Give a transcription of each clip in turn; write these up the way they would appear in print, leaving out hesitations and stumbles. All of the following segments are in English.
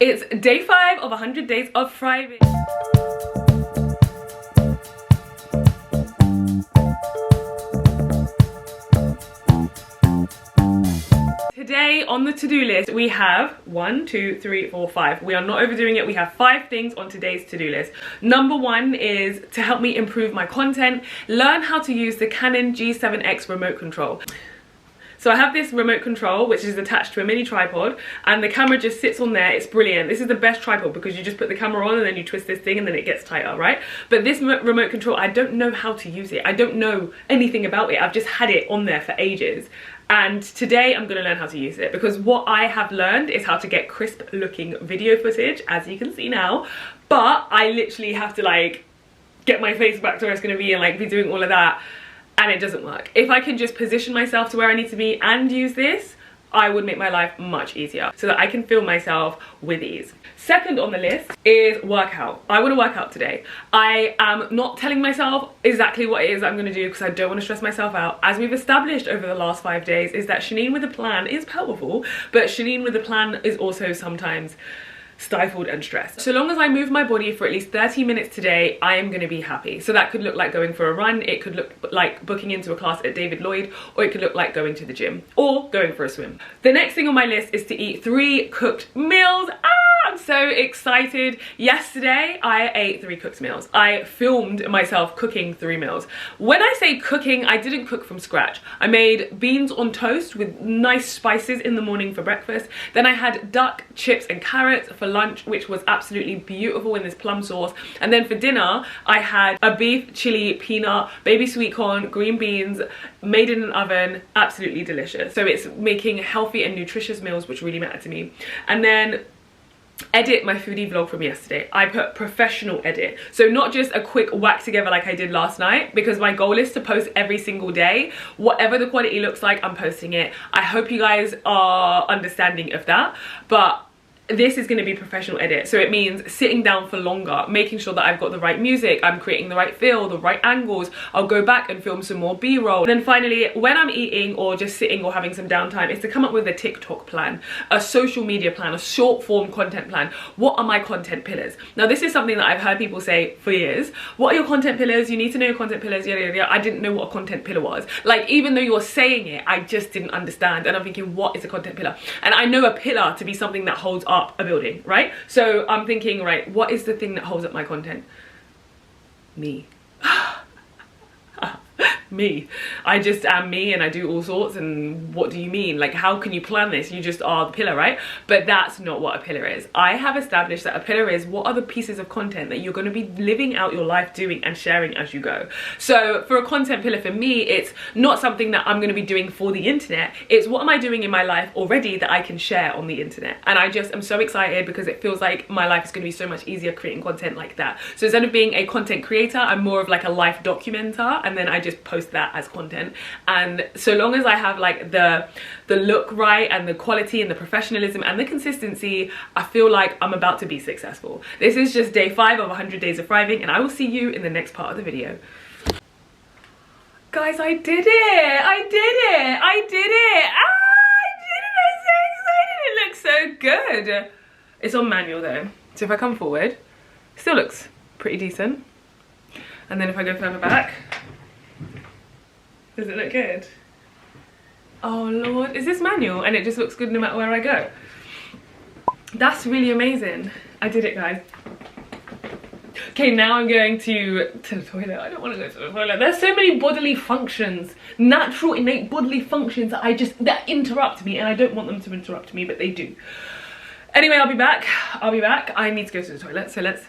It's day 5 of 100 days of thriving. Today on the to-do list we have 1, 2, 3, 4, 5. We are not overdoing it. We have 5 things on today's to-do list. Number 1 is to help me improve my content, learn how to use the Canon G7X remote control. So I have this remote control which is attached to a mini tripod and the camera just sits on there. It's brilliant. This is the best tripod because you just put the camera on and then you twist this thing and then it gets tighter, right? But this remote control, I don't know how to use it. I don't know anything about it. I've just had it on there for ages. And today I'm gonna learn how to use it because what I have learned is how to get crisp looking video footage, as you can see now. But I literally have to like get my face back to where it's gonna be and like be doing all of that. And it doesn't work. If I can just position myself to where I need to be and use this, I would make my life much easier so that I can film myself with ease. Second on the list is workout. I want to work out today. I am not telling myself exactly what it is I'm going to do because I don't want to stress myself out. As we've established over the last 5 days is that Chaneen with a plan is powerful, but Chaneen with a plan is also sometimes stifled and stressed. So long as I move my body for at least 30 minutes today, I am going to be happy. So that could look like going for a run, it could look like booking into a class at David Lloyd, or it could look like going to the gym or going for a swim. The next thing on my list is to eat 3 cooked meals. I'm so excited. Yesterday I ate 3 cooked meals. I filmed myself cooking 3 meals. When I say cooking, I didn't cook from scratch. I made beans on toast with nice spices in the morning for breakfast. Then I had duck, chips and carrots for lunch, which was absolutely beautiful in this plum sauce. And then for dinner I had a beef chili peanut baby sweet corn green beans made in an oven. Absolutely delicious. So it's making healthy and nutritious meals, which really matter to me. And then edit my foodie vlog from yesterday. I put professional edit, so not just a quick whack together like I did last night, because my goal is to post every single day. Whatever the quality looks like, I'm posting it. I hope you guys are understanding of that, but this is going to be professional edit. So it means sitting down for longer, making sure that I've got the right music, I'm creating the right feel, the right angles. I'll go back and film some more b-roll. Then finally, when I'm eating or just sitting or having some downtime, is to come up with a TikTok plan, a social media plan, a short form content plan. What are my content pillars? Now this is something that I've heard people say for years. What are your content pillars? You need to know your content pillars, yada yada yada. I didn't know what a content pillar was. Like, even though you're saying it, I just didn't understand. And I'm thinking, what is a content pillar? And I know a pillar to be something that holds up a building, right? So I'm thinking, right, what is the thing that holds up my content? Me. Me. I just am me and I do all sorts, and what do you mean? Like, how can you plan this? You just are the pillar, right? But that's not what a pillar is. I have established that a pillar is what are the pieces of content that you're going to be living out your life doing and sharing as you go. So for a content pillar, for me, it's not something that I'm going to be doing for the internet. It's what am I doing in my life already that I can share on the internet. And I just am so excited because it feels like my life is going to be so much easier creating content like that. So instead of being a content creator, I'm more of like a life documenter, and then I just post that as content. And so long as I have like the look right and the quality and the professionalism and the consistency, I feel like I'm about to be successful. This is just day 5 of 100 days of thriving, and I will see you in the next part of the video. Guys, I did it! I did it! I did it! I did it! I'm so excited! It looks so good! It's on manual though, so if I come forward, still looks pretty decent. And then if I go further back, does it look good? Oh Lord, is this manual and it just looks good no matter where I go? That's really amazing. I did it, guys. Okay, now I'm going to the toilet. I don't want to go to the toilet. There's so many bodily functions, natural innate bodily functions that interrupt me, and I don't want them to interrupt me, but they do. Anyway, I'll be back. I need to go to the toilet, so let's...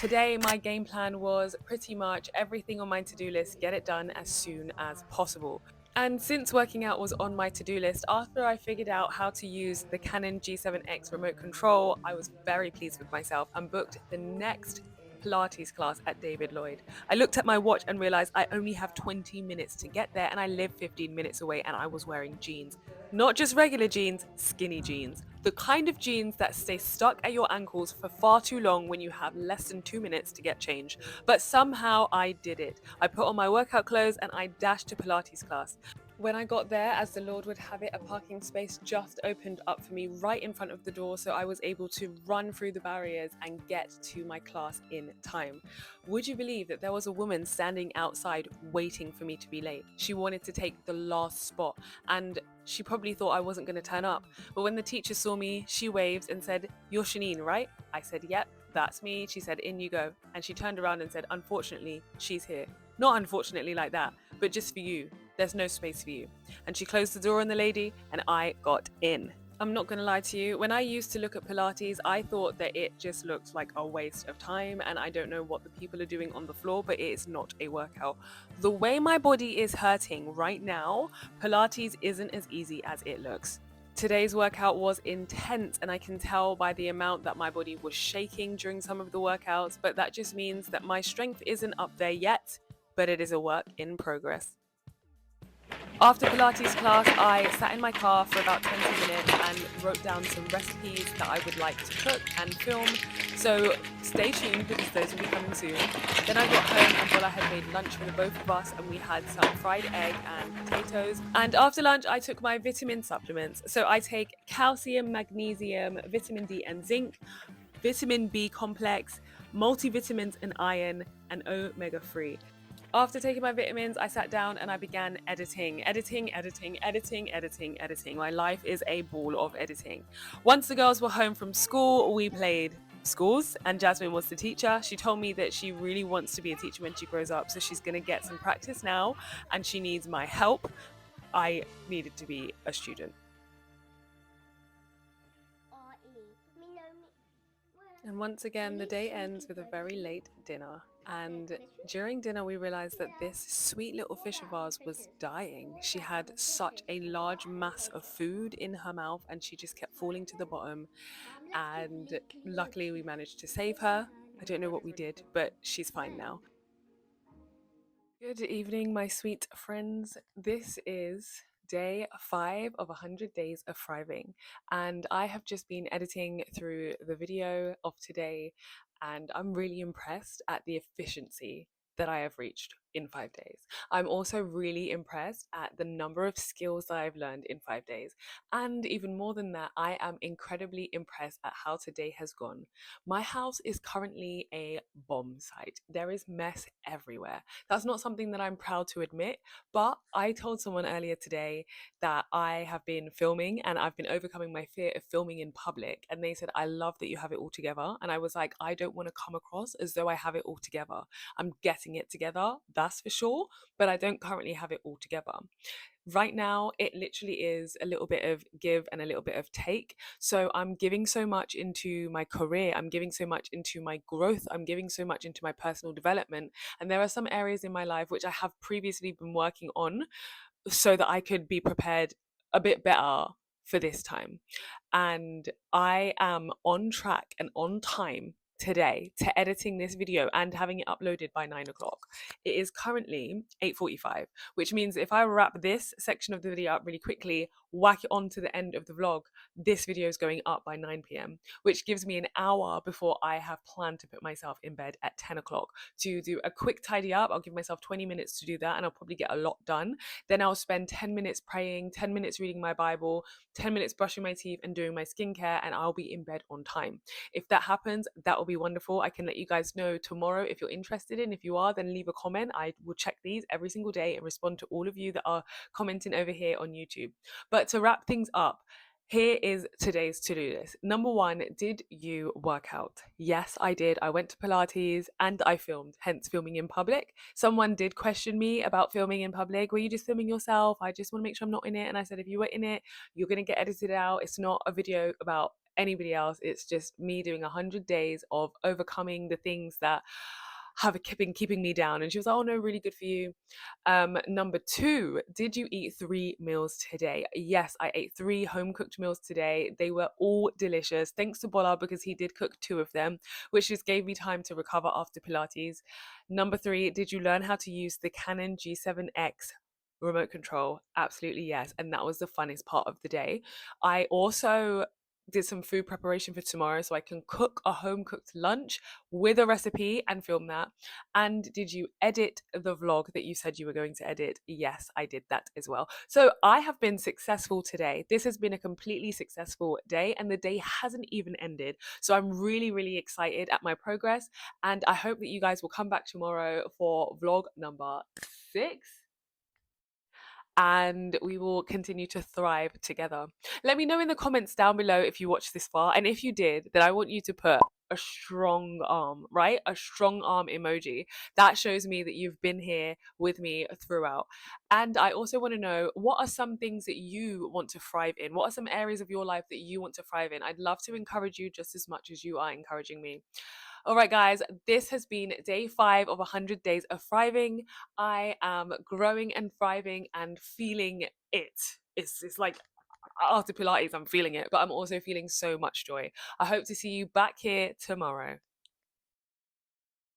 Today my game plan was pretty much everything on my to-do list, get it done as soon as possible. And since working out was on my to-do list, after I figured out how to use the Canon G7X remote control, I was very pleased with myself and booked the next Pilates class at David Lloyd. I looked at my watch and realized I only have 20 minutes to get there, and I live 15 minutes away, and I was wearing jeans. Not just regular jeans, skinny jeans. The kind of jeans that stay stuck at your ankles for far too long when you have less than 2 minutes to get changed. But somehow I did it. I put on my workout clothes and I dashed to Pilates class. When I got there, as the Lord would have it, a parking space just opened up for me right in front of the door, so I was able to run through the barriers and get to my class in time. Would you believe that there was a woman standing outside waiting for me to be late? She wanted to take the last spot, and she probably thought I wasn't going to turn up. But when the teacher saw me, she waved and said, "You're Chaneen, right?" I said, "Yep, that's me." She said, "In you go." And she turned around and said, "Unfortunately, she's here." Not unfortunately like that, but just for you. There's no space for you. And she closed the door on the lady and I got in. I'm not going to lie to you, when I used to look at Pilates, I thought that it just looked like a waste of time, and I don't know what the people are doing on the floor, but it is not a workout. The way my body is hurting right now, Pilates isn't as easy as it looks. Today's workout was intense, and I can tell by the amount that my body was shaking during some of the workouts, but that just means that my strength isn't up there yet, but it is a work in progress. After Pilates class, I sat in my car for about 20 minutes and wrote down some recipes that I would like to cook and film. So stay tuned because those will be coming soon. Then I got home and Bola had made lunch for the both of us, and we had some fried egg and potatoes. And after lunch, I took my vitamin supplements. So I take calcium, magnesium, vitamin D and zinc, vitamin B complex, multivitamins and iron, and omega-3. After taking my vitamins, I sat down and I began editing. My life is a ball of editing. Once the girls were home from school, we played schools, and Jasmine was the teacher. She told me that she really wants to be a teacher when she grows up, so she's going to get some practice now, and she needs my help. I needed to be a student. And once again, the day ends with a very late dinner. And during dinner, we realized that this sweet little fish of ours was dying. She had such a large mass of food in her mouth, and she just kept falling to the bottom. And luckily, we managed to save her. I don't know what we did, but she's fine now. Good evening, my sweet friends. This is day 5 of 100 days of thriving, and I have just been editing through the video of today, and I'm really impressed at the efficiency that I have reached in 5 days. I'm also really impressed at the number of skills that I've learned in 5 days, and even more than that, I am incredibly impressed at how today has gone. My house is currently a bomb site. There is mess everywhere. That's not something that I'm proud to admit, but I told someone earlier today that I have been filming and I've been overcoming my fear of filming in public. And they said, "I love that you have it all together." And I was like, I don't want to come across as though I have it all together. I'm getting it together, that's for sure, but I don't currently have it all together. Right now, it literally is a little bit of give and a little bit of take. So I'm giving so much into my career, I'm giving so much into my growth, I'm giving so much into my personal development. And there are some areas in my life which I have previously been working on so that I could be prepared a bit better for this time. And I am on track and on time today to editing this video and having it uploaded by 9 o'clock. It is currently 8:45, which means if I wrap this section of the video up really quickly, whack it on to the end of the vlog, this video is going up by 9 p.m, which gives me an hour before I have planned to put myself in bed at 10 o'clock to do a quick tidy up. I'll give myself 20 minutes to do that and I'll probably get a lot done. Then I'll spend 10 minutes praying, 10 minutes reading my Bible, 10 minutes brushing my teeth and doing my skincare, and I'll be in bed on time. If that happens, that will be wonderful. I can let you guys know tomorrow if you're interested in. If you are, then leave a comment. I will check these every single day and respond to all of you that are commenting over here on YouTube. But to wrap things up, here is today's to-do list. Number 1, did you work out? Yes, I did. I went to Pilates and I filmed, hence filming in public. Someone did question me about filming in public. Were you just filming yourself? I just want to make sure I'm not in it. And I said, if you were in it, you're going to get edited out. It's not a video about anybody else. It's just me doing 100 days of overcoming the things that have been keeping me down. And she was like, "Oh no, really good for you." Number 2, did you eat 3 meals today? Yes, I ate 3 home cooked meals today. They were all delicious. Thanks to Bola because he did cook 2 of them, which just gave me time to recover after Pilates. Number 3, did you learn how to use the Canon G7X remote control? Absolutely yes. And that was the funnest part of the day. I also did some food preparation for tomorrow so I can cook a home cooked lunch with a recipe and film that? And did you edit the vlog that you said you were going to edit? Yes, I did that as well. So I have been successful today. This has been a completely successful day, and the day hasn't even ended. So I'm really, really excited at my progress, and I hope that you guys will come back tomorrow for vlog number 6. And we will continue to thrive together. Let me know in the comments down below if you watched this far, and if you did, then I want you to put a strong arm, right? A strong arm emoji. That shows me that you've been here with me throughout. And I also want to know, what are some things that you want to thrive in? What are some areas of your life that you want to thrive in? I'd love to encourage you just as much as you are encouraging me. All right, guys, this has been day 5 of 100 days of thriving. I am growing and thriving and feeling it. It's like after Pilates, I'm feeling it, but I'm also feeling so much joy. I hope to see you back here tomorrow.